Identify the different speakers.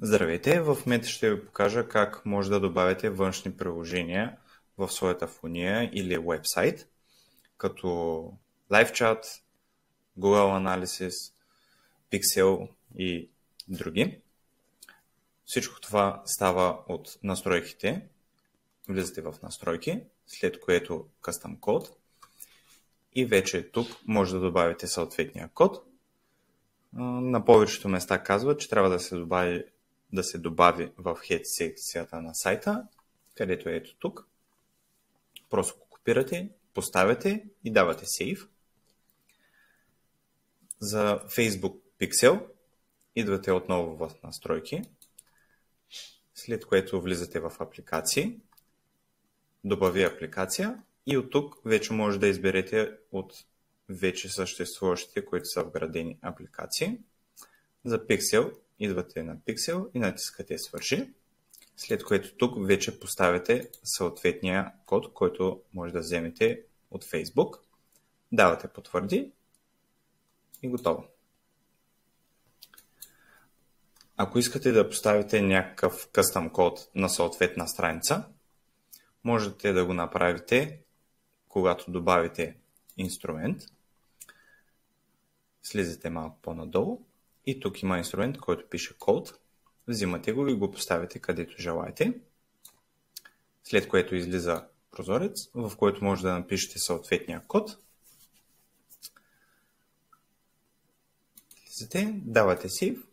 Speaker 1: Здравейте! В момента ще ви покажа как може да добавите външни приложения в своята фония или вебсайт, като LiveChat, Google Analysis, Pixel и други. Всичко това става от настройките. Влизате в настройки, след което Custom Code и вече тук може да добавите съответния код. На повечето места казва, че трябва да се добави в Head секцията на сайта, където е ето тук. Просто го копирате, поставяте и давате Save. За Facebook Pixel идвате отново в настройки, след което влизате в апликации, добави апликация и от тук вече може да изберете от вече съществуващите, които са вградени апликации. За Pixel идвате на Pixel и натискате Свърши, след което тук вече поставяте съответния код, който може да вземете от Facebook. Давате потвърди и готово. Ако искате да поставите някакъв къстъм код на съответна страница, можете да го направите, когато добавите инструмент. Слизате малко по-надолу и тук има инструмент, който пише код. Взимате го и го поставите където желаете. След което излиза прозорец, в който може да напишете съответния код. Давате Save